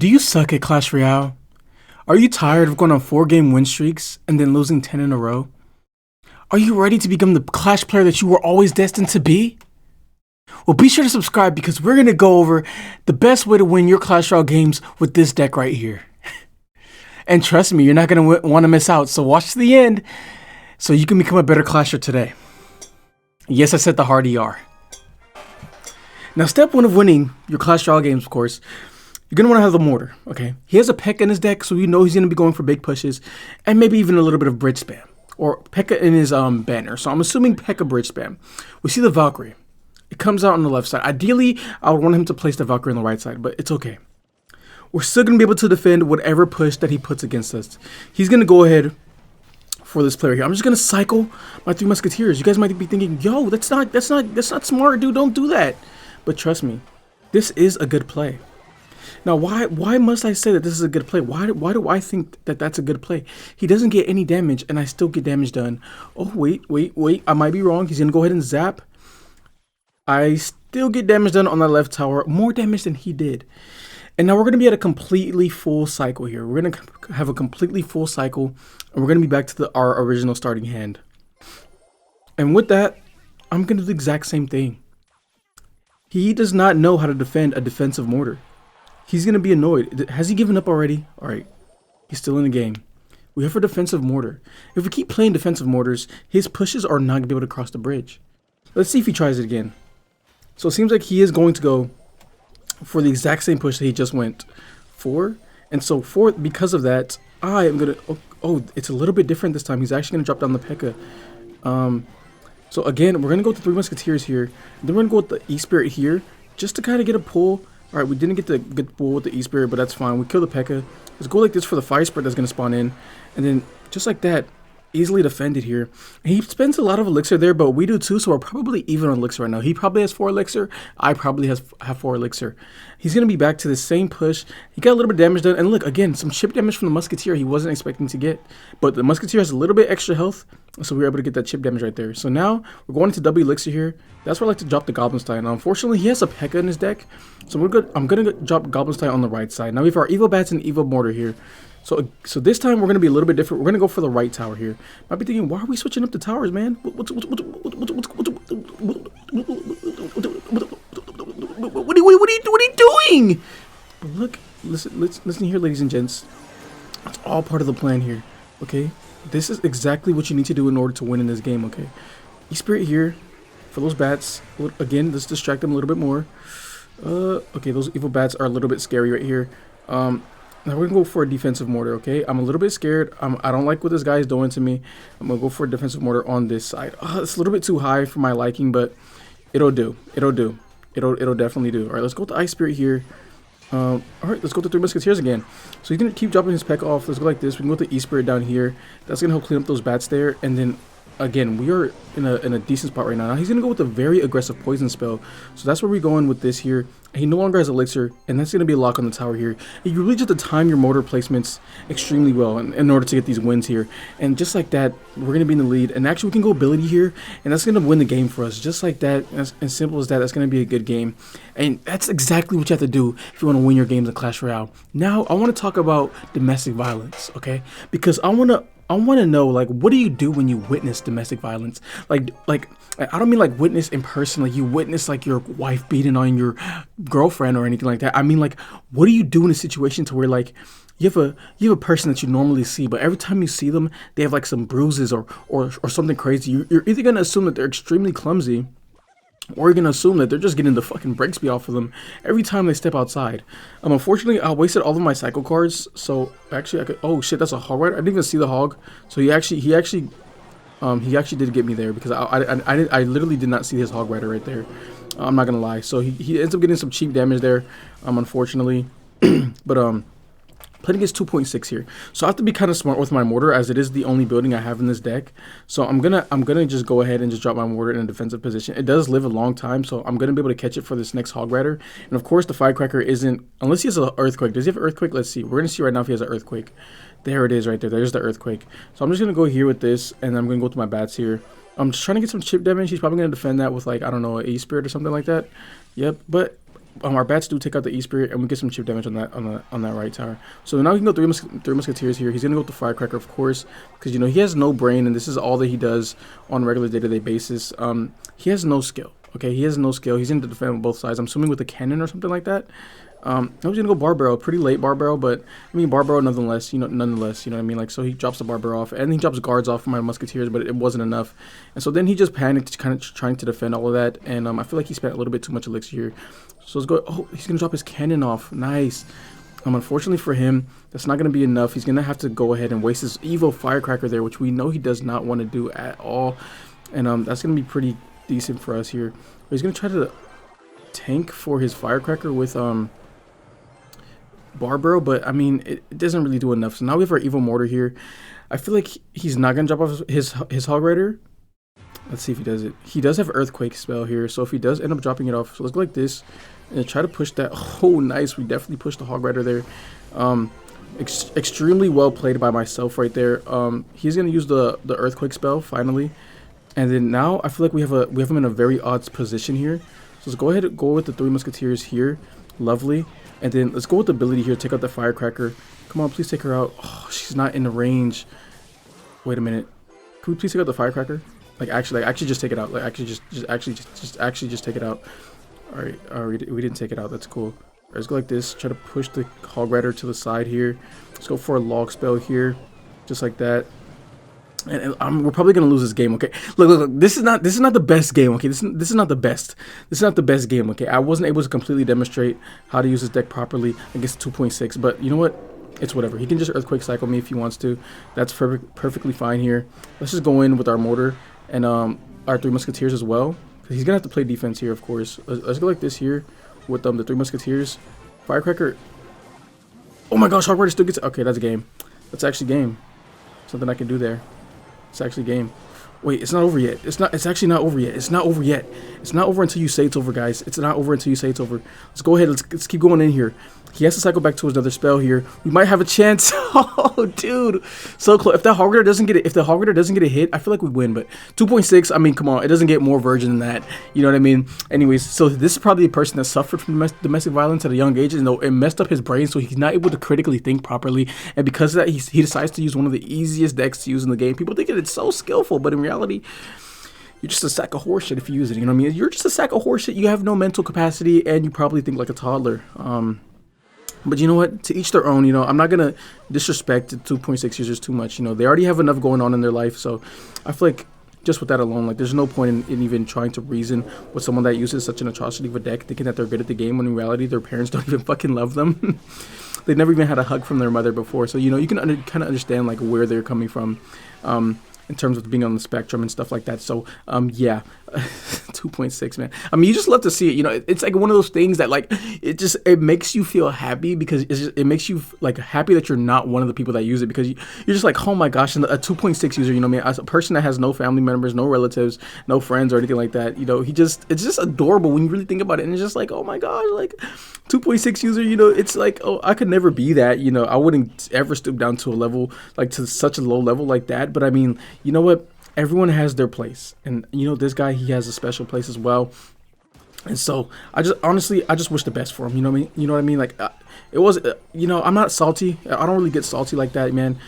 Do you suck at Clash Royale? Are you tired of going on 4-game win streaks and then losing 10 in a row? Are you ready to become the Clash player that you were always destined to be? Well, be sure to subscribe because we're going to go over the best way to win your Clash Royale games with this deck right here. And trust me, you're not going to want to miss out, so watch to the end so you can become a better Clasher today. Yes, I said the hard ER. Now, step one of winning your Clash Royale games, of course, you're going to want to have the mortar, okay? He has a P.E.K.K.A in his deck, so you know he's going to be going for big pushes and maybe even a little bit of bridge spam. Or P.E.K.K.A in his banner, so I'm assuming P.E.K.K.A bridge spam. We see the Valkyrie. It comes out on the left side. Ideally, I would want him to place the Valkyrie on the right side, but it's okay. We're still going to be able to defend whatever push that he puts against us. He's going to go ahead for this player here. I'm just going to cycle my 3 Musketeers. You guys might be thinking, yo, that's not smart, dude. Don't do that. But trust me, this is a good play. Now, why must I say that this is a good play? Why do I think that that's a good play? He doesn't get any damage, and I still get damage done. Oh, wait. I might be wrong. He's going to go ahead and zap. I still get damage done on the left tower. More damage than he did. And now we're going to be at a completely full cycle here. We're going to have a completely full cycle, and we're going to be back to our original starting hand. And with that, I'm going to do the exact same thing. He does not know how to defend a defensive mortar. He's going to be annoyed. Has he given up already? All right. He's still in the game. We have a defensive mortar. If we keep playing defensive mortars, his pushes are not going to be able to cross the bridge. Let's see if he tries it again. So it seems like he is going to go for the exact same push that he just went for. And so because of that, I am going to... Oh, it's a little bit different this time. He's actually going to drop down the P.E.K.K.A. So again, we're going to go with the 3 Musketeers here. Then we're going to go with the E-Spirit here just to kind of get a pull. All right, we didn't get the good pull with the E-Spirit, but that's fine. We kill the P.E.K.K.A. Let's go like this for the Fire Spirit that's going to spawn in. And then just like that, easily defended here. And he spends a lot of elixir there, but we do too, so we're probably even on elixir right now. He probably has 4 elixir. I probably have 4 elixir. He's going to be back to the same push. He got a little bit of damage done. And look, again, some chip damage from the Musketeer he wasn't expecting to get. But the Musketeer has a little bit extra health, so we were able to get that chip damage right there. So now we're going into W elixir here. That's where I like to drop the Goblin Stein. Now, unfortunately, he has a P.E.K.K.A in his deck, so I'm going to drop Goblin Stein on the right side. Now we have our Evo Bats and Evo Mortar here. So this time we're going to be a little bit different. We're going to go for the right tower here. Might be thinking, why are we switching up the towers, man? What are you doing? But look, listen here, ladies and gents. It's all part of the plan here, okay? This is exactly what you need to do in order to win in this game, okay? E-Spirit here for those bats. Again, let's distract them a little bit more. Okay, those evil bats are a little bit scary right here. Now we're gonna go for a defensive mortar, okay? I'm a little bit scared. I don't like what this guy is doing to me. I'm gonna go for a defensive mortar on this side. It's a little bit too high for my liking, but it'll do. It'll definitely do. All right, let's go with the Ice Spirit here. All right, let's go to 3 Musketeers again. So he's gonna keep dropping his P.E.K.K.A off. Let's go like this. We can go with the E-Spirit down here. That's gonna help clean up those bats there, and then again, we are in a decent spot right now. Now he's going to go with a very aggressive poison spell. So that's where we're going with this here. He no longer has elixir, and that's going to be a lock on the tower here. And you really just have to time your mortar placements extremely well in order to get these wins here. And just like that, we're going to be in the lead. And actually, we can go ability here, and that's going to win the game for us. Just like that, as simple as that, that's going to be a good game. And that's exactly what you have to do if you want to win your games in Clash Royale. Now, I want to talk about domestic violence, okay? Because I want to know, like, what do you do when you witness domestic violence? Like I don't mean like witness in person, like you witness like your wife beating on your girlfriend or anything like that. I mean, like, what do you do in a situation to where like you have a person that you normally see, but every time you see them, they have like some bruises or something crazy. You're either gonna assume that they're extremely clumsy, or you're going to assume that they're just getting the fucking brakes beat off of them every time they step outside. Unfortunately, I wasted all of my cycle cards. So actually, I could. Oh shit, that's a hog rider. I didn't even see the hog. So he actually did get me there because I literally did not see his hog rider right there. I'm not gonna lie. So he ends up getting some cheap damage there. Unfortunately, but playing against 2.6 here, so I have to be kind of smart with my mortar as it is the only building I have in this deck. So I'm gonna just go ahead and just drop my mortar in a defensive position. It does live a long time, so I'm gonna be able to catch it for this next hog rider. And of course, the firecracker isn't, unless he has an earthquake. Does he have an earthquake? Let's see. We're gonna see right now if he has an earthquake. There it is, right there. There's the earthquake. So I'm just gonna go here with this, and I'm gonna go to my bats here. I'm just trying to get some chip damage. He's probably gonna defend that with like, I don't know, an E-Spirit or something like that. Yep, but our bats do take out the E-Spirit, and we get some chip damage on that right tower. So now he can go three Musketeers here. He's gonna go with the Firecracker, of course, because he has no brain, and this is all that he does on a regular day-to-day basis. He has no skill. Okay, he has no skill. He's in to defend on both sides. I'm assuming with a cannon or something like that. I was gonna go bar barrel, pretty late bar barrel, but I mean bar barrel nonetheless. Nonetheless, you know what I mean. Like, so he drops the bar barrel off, and he drops guards off for my Musketeers, but it wasn't enough. And so then he just panicked, kind of trying to defend all of that. And I feel like he spent a little bit too much elixir here. So let's go. Oh, he's gonna drop his cannon off. Nice. Unfortunately for him, that's not gonna be enough. He's gonna have to go ahead and waste his Evo Firecracker there, which we know he does not want to do at all. And that's gonna be pretty decent for us here. But he's gonna try to tank for his Firecracker with bar barrel, but I mean it doesn't really do enough. So now we have our Evo Mortar here. I feel like he's not gonna drop off his Hog Rider. Let's see if he does it. He does have Earthquake spell here, so if he does end up dropping it off, so let's go like this and try to push that. Oh, nice. We definitely pushed the Hog Rider there. Extremely well played by myself right there. He's gonna use the Earthquake spell finally, and then now I feel like we have him in a very odd position here. So let's go ahead and go with the three Musketeers here. Lovely. And then let's go with the ability here. Take out the Firecracker. Come on, please take her out. Oh, she's not in the range. Wait a minute. Can we please take out the Firecracker? Like actually just take it out. Like actually just take it out. All right, we didn't take it out. That's cool. All right, let's go like this. Try to push the Hog Rider to the side here. Let's go for a log spell here, just like that. And we're probably gonna lose this game. Okay, look. This is not the best game. Okay, this is not the best. This is not the best game. Okay, I wasn't able to completely demonstrate how to use this deck properly against 2.6. But you know what? It's whatever. He can just Earthquake Cycle me if he wants to. That's perfectly fine here. Let's just go in with our Mortar and our three Musketeers as well. He's gonna have to play defense here, of course. Let's go like this here with the three Musketeers. Firecracker. Oh my gosh, Hog Rider still gets. Okay, that's game. That's actually game. Something I can do there. It's actually game. Wait, it's not over yet. It's actually not over yet. It's not over yet. It's not over until you say it's over, guys. It's not over until you say it's over. Let's go ahead. Let's keep going in here. He has to cycle back to his another spell here. We might have a chance. Oh, dude. So close. If the Hog Rider doesn't get it, a hit, I feel like we win. But 2.6, I mean, come on. It doesn't get more virgin than that. You know what I mean? Anyways, so this is probably a person that suffered from domestic violence at a young age. And it messed up his brain, so he's not able to critically think properly. And because of that, he decides to use one of the easiest decks to use in the game. People think that it's so skillful, but in reality, you're just a sack of horseshit if you use it. You know what I mean? You're just a sack of horseshit. You have no mental capacity, and you probably think like a toddler. But you know what? To each their own. You know, I'm not gonna disrespect the 2.6 users too much. You know, they already have enough going on in their life. So I feel like just with that alone, like there's no point in even trying to reason with someone that uses such an atrocity of a deck, thinking that they're good at the game when in reality their parents don't even fucking love them. They've never even had a hug from their mother before. So you know, you can kind of understand like where they're coming from. In terms of being on the spectrum and stuff like that. So, yeah, 2.6, man. I mean, you just love to see it. You know, it's like one of those things that like, it makes you feel happy because it makes you like happy that you're not one of the people that use it, because you're just like, oh my gosh, and a 2.6 user, you know what I mean? As a person that has no family members, no relatives, no friends or anything like that, you know, it's just adorable when you really think about it. And it's just like, oh my gosh, like 2.6 user, you know, it's like, oh, I could never be that, you know, I wouldn't ever stoop down to a level, like to such a low level like that. But I mean, you know what? Everyone has their place, and you know this guy, he has a special place as well. And so I just wish the best for him. You know what I mean? You know what I mean? Like it was, you know, I'm not salty. I don't really get salty like that, man.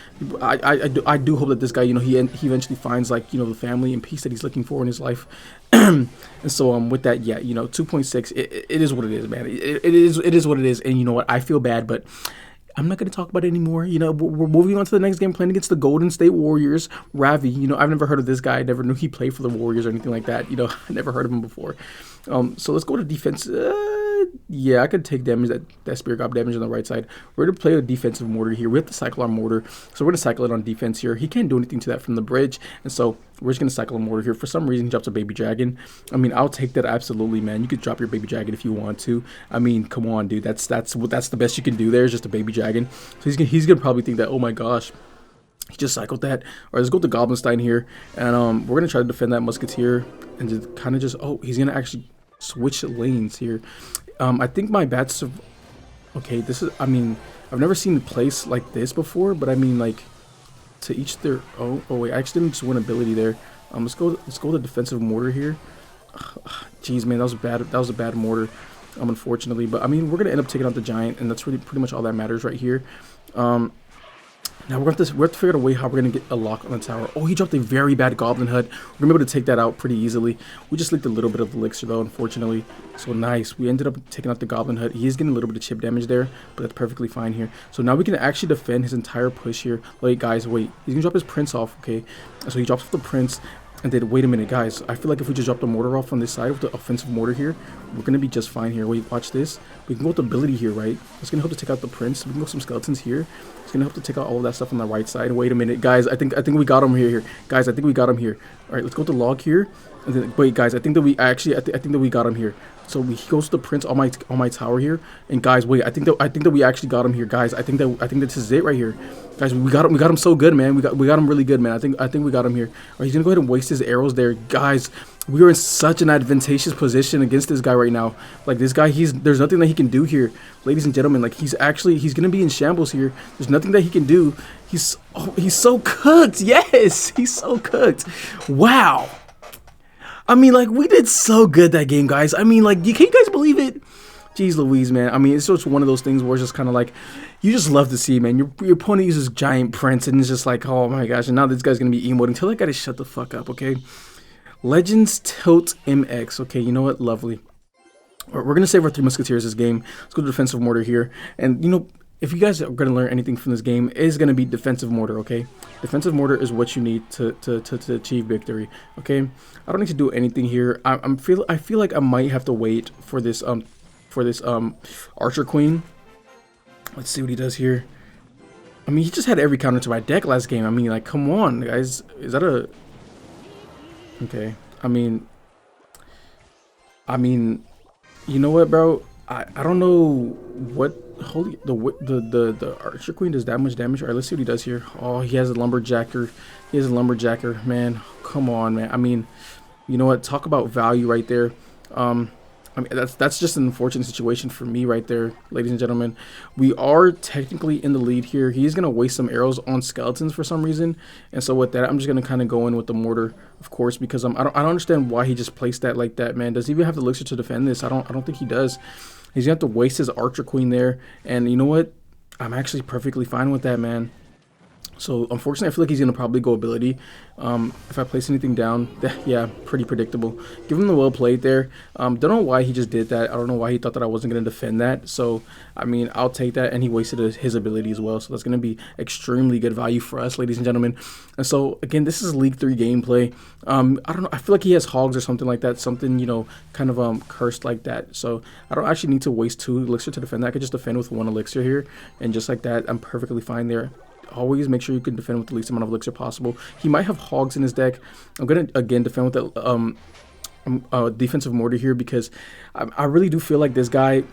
I do hope that this guy, you know, he eventually finds like, you know, the family and peace that he's looking for in his life. And so with that, yeah, you know, 2.6, it is what it is, man. It is what it is. And you know what? I feel bad, but I'm not going to talk about it anymore. You know, we're moving on to the next game, playing against the Golden State Warriors. Ravi, you know, I've never heard of this guy. I never knew he played for the Warriors or anything like that. You know, I never heard of him before. So let's go to defense. Yeah, I could take damage, that Spirit Gob damage on the right side. We're going to play a defensive mortar here. We have to cycle our mortar. So we're going to cycle it on defense here. He can't do anything to that from the bridge. And so we're just going to cycle a mortar here. For some reason, he drops a baby dragon. I mean, I'll take that absolutely, man. You could drop your baby dragon if you want to. I mean, come on, dude. That's the best you can do there is just a baby dragon. So he's going to probably think that, oh my gosh, he just cycled that. All right, let's go with the Goblinstein here. And we're going to try to defend that Musketeer. And just kind of just, oh, he's going to actually switch lanes here. I think my bats have, okay, this is, I mean, I've never seen a place like this before, but I mean, like, to each their, oh wait, I actually didn't just win ability there. Let's go with the defensive mortar here. Jeez, man, that was a bad mortar. unfortunately. But I mean, we're gonna end up taking out the giant, and that's really pretty much all that matters right here. Now we have to figure out a way how we're gonna get a lock on the tower. Oh, he dropped a very bad goblin hut. We're gonna be able to take that out pretty easily. We just leaked a little bit of elixir though, unfortunately. So nice. We ended up taking out the goblin hut. He is getting a little bit of chip damage there, but that's perfectly fine here. So now we can actually defend his entire push here. Wait, guys, wait. He's gonna drop his prince off. Okay, so he drops off the prince. And then, wait a minute, guys. I feel like if we just drop the mortar off on this side with the offensive mortar here, we're going to be just fine here. Wait, watch this. We can go with ability here, right? It's going to help to take out the prince. We can go with some skeletons here. It's going to help to take out all of that stuff on the right side. Wait a minute, guys. I think we got him here. Guys, I think we got him here. All right, let's go with the log here. And then, wait, guys, I think that we actually, I think that we got him here. So he goes to the prince on my tower here. And guys, wait, I think that we actually got him here, guys. I think that this is it right here. Guys, we got him so good, man. We got him really good, man. I think we got him here. All right, he's gonna go ahead and waste his arrows there. Guys, we are in such an advantageous position against this guy right now. Like this guy, there's nothing that he can do here. Ladies and gentlemen, like he's gonna be in shambles here. There's nothing that he can do. He's so cooked. Yes, he's so cooked. Wow. I mean, like, we did so good that game, guys. I mean, like, can you guys believe it? Jeez Louise, man. I mean, it's just one of those things where it's just kind of like, you just love to see, man. Your opponent uses giant prince, and it's just like, oh my gosh, and now this guy's going to be emoting. Tell that guy to shut the fuck up, okay? Legends Tilt MX. Okay, you know what? Lovely. We're going to save our 3 musketeers this game. Let's go to defensive mortar here. And, you know, if you guys are going to learn anything from this game, it is going to be defensive mortar, okay? Defensive mortar is what you need to achieve victory, okay? I don't need to do anything here. I feel like I might have to wait for this Archer Queen. Let's see what he does here. I mean, he just had every counter to my deck last game. I mean, like, come on, guys. Is that a... Okay. I mean, you know what, bro? I don't know what holy the Archer Queen does that much damage. All right, let's see what he does here. Oh, he has a lumberjacker. He has a lumberjacker, man. Come on, man. I mean, you know what? Talk about value right there. I mean, that's just an unfortunate situation for me right there, ladies and gentlemen. We are technically in the lead here. He's gonna waste some arrows on skeletons for some reason, and so with that, I'm just gonna kind of go in with the mortar, of course, because I don't understand why he just placed that like that, man. Does he even have the elixir to defend this? I don't think he does. He's gonna have to waste his Archer Queen there, and you know what? I'm actually perfectly fine with that, man. So unfortunately, I feel like he's gonna probably go ability. If I place anything down, yeah, pretty predictable. Give him the well played there. Don't know why he just did that. I don't know why he thought that I wasn't gonna defend that. So I mean, I'll take that, and he wasted his ability as well. So that's gonna be extremely good value for us, ladies and gentlemen. And so again, this is League 3 gameplay. I don't know. I feel like he has hogs or something like that. Something, you know, kind of cursed like that. So I don't actually need to waste 2 elixir to defend that. I could just defend with 1 elixir here, and just like that, I'm perfectly fine there. Always make sure you can defend with the least amount of elixir possible. He might have hogs in his deck. I'm gonna again defend with the defensive mortar here, because I really do feel like this guy,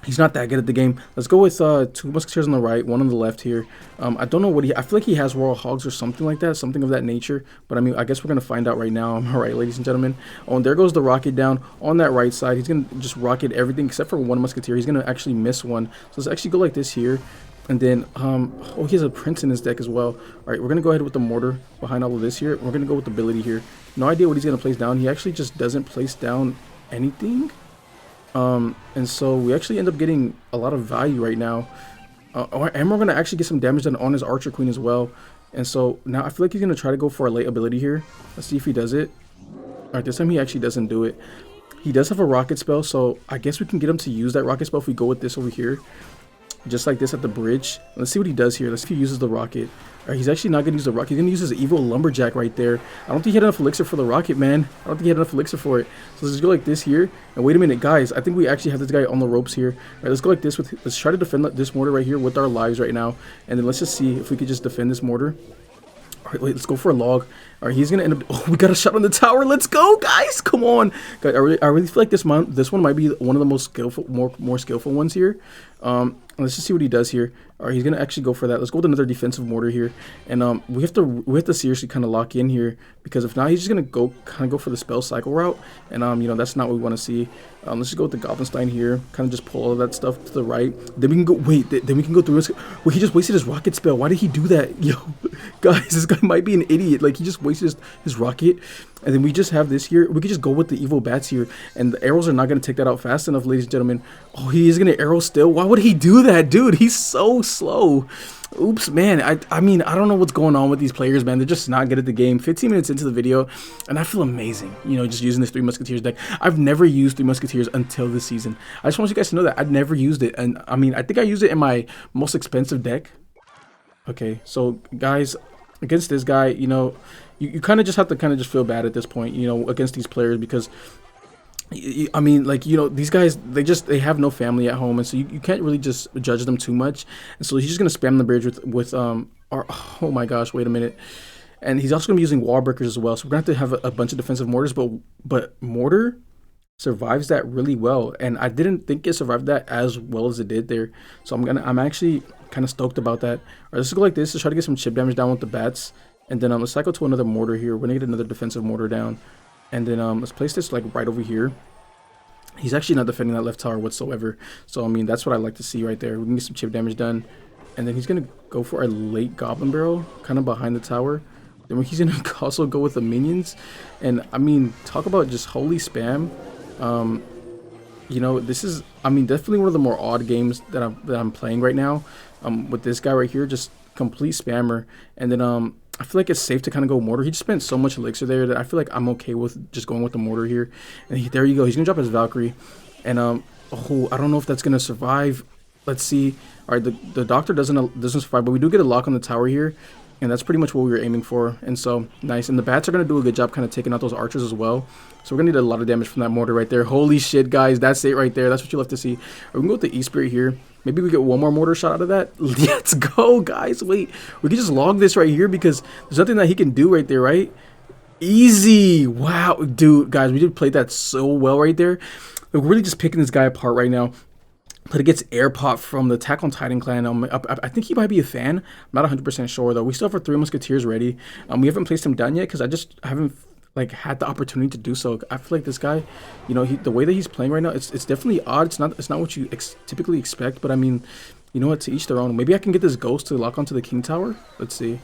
he's not that good at the game. Let's go with 2 musketeers on the right, 1 on the left here. I don't know what I feel like he has royal hogs or something like that, something of that nature. But I mean, I guess we're gonna find out right now. All right, ladies and gentlemen. Oh, and there goes the rocket down on that right side. He's gonna just rocket everything except for 1 musketeer. He's gonna actually miss 1. So let's actually go like this here. And then, oh, he has a prince in his deck as well. All right, we're going to go ahead with the mortar behind all of this here. We're going to go with the ability here. No idea what he's going to place down. He actually just doesn't place down anything. And so we actually end up getting a lot of value right now. And we're going to actually get some damage done on his Archer Queen as well. And so now I feel like he's going to try to go for a late ability here. Let's see if he does it. All right, this time he actually doesn't do it. He does have a rocket spell, so I guess we can get him to use that rocket spell if we go with this over here. Just like this at the bridge. Let's see what he does here. Let's see if he uses the rocket. All right, he's actually not going to use the rocket. He's going to use his evil lumberjack right there. I don't think he had enough elixir for the rocket, man. I don't think he had enough elixir for it. So let's just go like this here. And wait a minute, guys. I think we actually have this guy on the ropes here. All right, let's go like this. Let's try to defend this mortar right here with our lives right now. And then let's just see if we could just defend this mortar. All right, wait, let's go for a log. All right, he's gonna end up. Oh, we got a shot on the tower. Let's go, guys! Come on, guys. I really feel like this one might be one of the most skillful, more skillful ones here. Let's just see what he does here. All right, he's gonna actually go for that. Let's go with another defensive mortar here, and we have to seriously kind of lock in here, because if not, he's just gonna go for the spell cycle route, and you know, that's not what we want to see. Let's just go with the Goblinstein here, kind of just pull all of that stuff to the right. Then we can go. Wait, then we can go through. Wait, he just wasted his rocket spell. Why did he do that? Yo, guys, this guy might be an idiot. Like, he just wasted his rocket. And then we just have this here. We could just go with the evil bats here. And the arrows are not going to take that out fast enough, ladies and gentlemen. Oh, he is going to arrow still. Why would he do that, dude? He's so slow. Oops, man. I mean, I don't know what's going on with these players, man. They're just not good at the game. 15 minutes into the video, and I feel amazing, you know, just using this Three Musketeers deck. I've never used Three Musketeers until this season. I just want you guys to know that I'd never used it. And, I mean, I think I used it in my most expensive deck. Okay, so, guys, against this guy, you know, you kind of just have to kind of just feel bad at this point, you know, against these players because... I mean, like, you know, these guys, they have no family at home, and so you can't really just judge them too much. And so he's just gonna spam the bridge with oh my gosh, wait a minute. And he's also gonna be using wall breakers as well. So we're gonna have to have a bunch of defensive mortars, but mortar survives that really well, and I didn't think it survived that as well as it did there. So I'm actually kind of stoked about that. All right, let's go like this to try to get some chip damage down with the bats, and then let's cycle to another mortar here. We're gonna get another defensive mortar down. And then let's place this like right over here. He's actually not defending that left tower whatsoever. So, I mean, that's what I like to see right there. We can get some chip damage done. And then he's going to go for a late Goblin Barrel, kind of behind the tower. Then he's going to also go with the minions. And, I mean, talk about just holy spam. You know, this is, I mean, definitely one of the more odd games that I'm playing right now. With this guy right here, just complete spammer. And then, I feel like it's safe to kind of go mortar. He just spent so much elixir there that I feel like I'm okay with just going with the mortar here. And there you go. He's gonna drop his Valkyrie, and oh, I don't know if that's gonna survive. Let's see. All right, the doctor doesn't survive, but we do get a lock on the tower here, and that's pretty much what we were aiming for. And so nice. And the bats are gonna do a good job kind of taking out those archers as well. So we're gonna need a lot of damage from that mortar right there. Holy shit, guys, that's it right there. That's what you love to see. We can go with the E-Spirit here. Maybe we get one more mortar shot out of that. Let's go, guys. Wait, we can just log this right here because there's nothing that he can do right there, right? Easy. Wow, dude, guys, we did play that so well right there. We're really just picking this guy apart right now. But it gets air pop from the Attack on Titan clan. I think he might be a fan. I'm not 100% sure, though. We still have our Three Musketeers ready. We haven't placed him down yet because I haven't like had the opportunity to do so. I feel like this guy, you know, the way that he's playing right now, it's definitely odd. It's not what you typically expect, but I mean, you know what, to each their own. Maybe I can get this ghost to lock onto the king tower. Let's see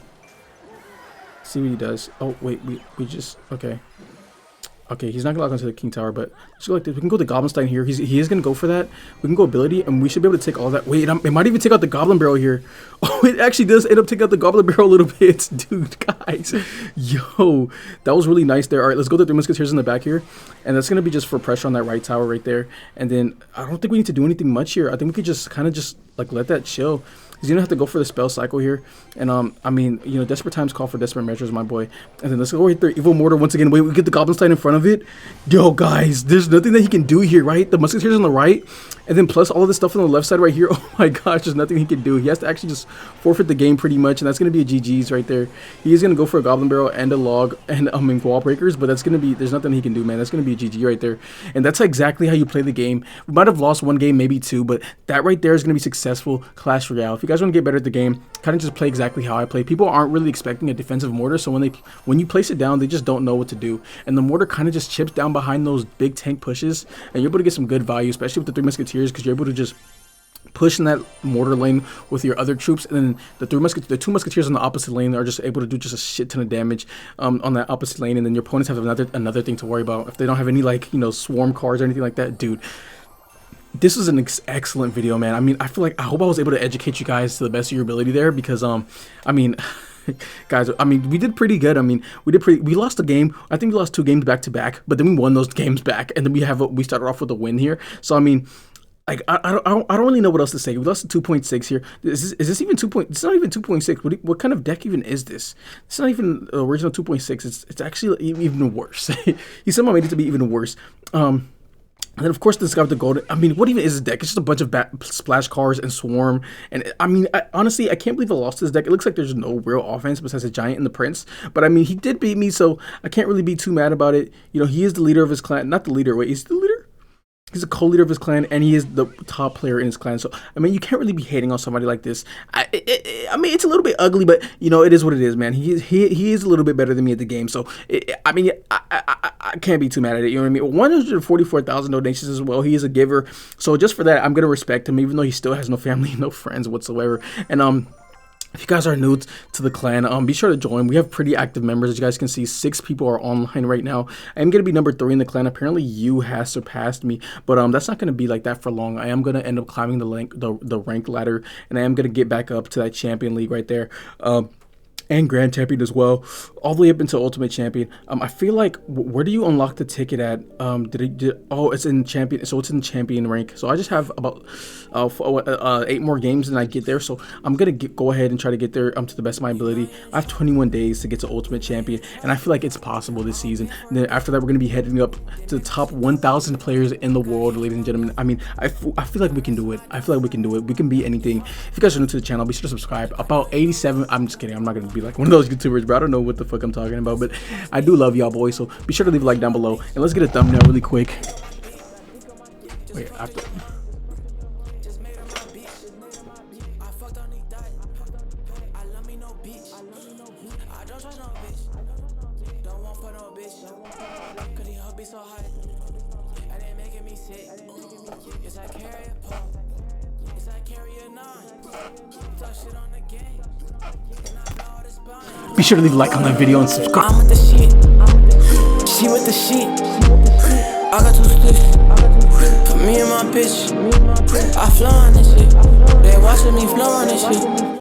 what he does. Oh wait, we just okay, he's not gonna lock onto the king tower, but let's go like this. We can go to Goblinstein here. He is gonna go for that. We can go ability, and we should be able to take all that. Wait, it might even take out the Goblin Barrel here. Oh, it actually does end up taking out the Goblin Barrel a little bit, dude, guys. Yo, that was really nice there. All right, let's go to the Three Musketeers in the back here, and that's gonna be just for pressure on that right tower right there. And then I don't think we need to do anything much here. I think we could just kind of just like let that chill. He's gonna have to go for the spell cycle here, and I mean, you know, desperate times call for desperate measures, my boy. And then let's go right there, evil mortar once again. Wait, we get the Goblinstein in front of it. Yo, guys, there's nothing that he can do here, right? The Musketeers on the right, and then plus all of this stuff on the left side right here. Oh my gosh, there's nothing he can do. He has to actually just forfeit the game pretty much, and that's gonna be a GG's right there. He is gonna go for a Goblin Barrel and a log and wall breakers, but that's gonna be, there's nothing he can do, man. That's gonna be a GG right there, and that's exactly how you play the game. We might have lost one game, maybe two, but that right there is gonna be successful Clash Royale. If you guys want to get better at the game, kind of just play exactly how I play. People aren't really expecting a defensive mortar, so when you place it down, they just don't know what to do, and the mortar kind of just chips down behind those big tank pushes, and you're able to get some good value, especially with the Three Musketeers, because you're able to just push in that mortar lane with your other troops, and then the two musketeers on the opposite lane are just able to do just a shit ton of damage on that opposite lane, and then your opponents have another thing to worry about if they don't have any, like, you know, swarm cards or anything like that. Dude, this was an excellent video, man. I mean, I hope I was able to educate you guys to the best of your ability there, because I mean guys, I mean, we did pretty good. I mean, we lost a game. I think we lost 2 games back to back, but then we won those games back, and then we started off with a win here. So I mean, like, I don't really know what else to say. We lost to 2.6 here. Is this even 2. It's not even 2.6. What kind of deck even is this? It's not even original 2.6. It's actually even worse. He somehow made it to be even worse. And then, of course, this guy with the gold. I mean, what even is this deck? It's just a bunch of splash cards and swarm. And I mean, honestly, I can't believe I lost this deck. It looks like there's no real offense besides a giant and the prince. But I mean, he did beat me, so I can't really be too mad about it. You know, he is the leader of his clan. Not the leader. Wait, is he the leader? He's a co-leader of his clan, and he is the top player in his clan. So, I mean, you can't really be hating on somebody like this. I mean, it's a little bit ugly, but, you know, it is what it is, man. He is a little bit better than me at the game. So, I mean, I can't be too mad at it. You know what I mean? 144,000 donations as well. He is a giver. So, just for that, I'm going to respect him, even though he still has no family, no friends whatsoever. And, If you guys are new to the clan, be sure to join. We have pretty active members. As you guys can see, 6 people are online right now. I'm going to be number 3 in the clan. Apparently, you has surpassed me, but that's not going to be like that for long. I am going to end up climbing the rank ladder, and I am going to get back up to that champion league right there. And Grand Champion as well, all the way up into Ultimate Champion. I feel like, where do you unlock the ticket at? Oh, it's in Champion, so it's in Champion rank. So I just have about 8 more games and I get there. So I'm gonna go ahead and try to get there to the best of my ability. I have 21 days to get to Ultimate Champion, and I feel like it's possible this season. And then after that, we're gonna be heading up to the top 1,000 players in the world, ladies and gentlemen. I mean, I feel like we can do it. I feel like we can do it. We can beat anything. If you guys are new to the channel, be sure to subscribe. About 87. I'm just kidding. I'm not gonna be like one of those YouTubers, bro. I don't know what the fuck I'm talking about, but I do love y'all, boys. So be sure to leave a like down below, and let's get a thumbnail really quick. Wait, I have to... Be sure to leave a like on that video and subscribe. I'm with the shit. She with the shit. I got 2 sticks. For me and my bitch. I flow on this shit. They watching me flow on this shit.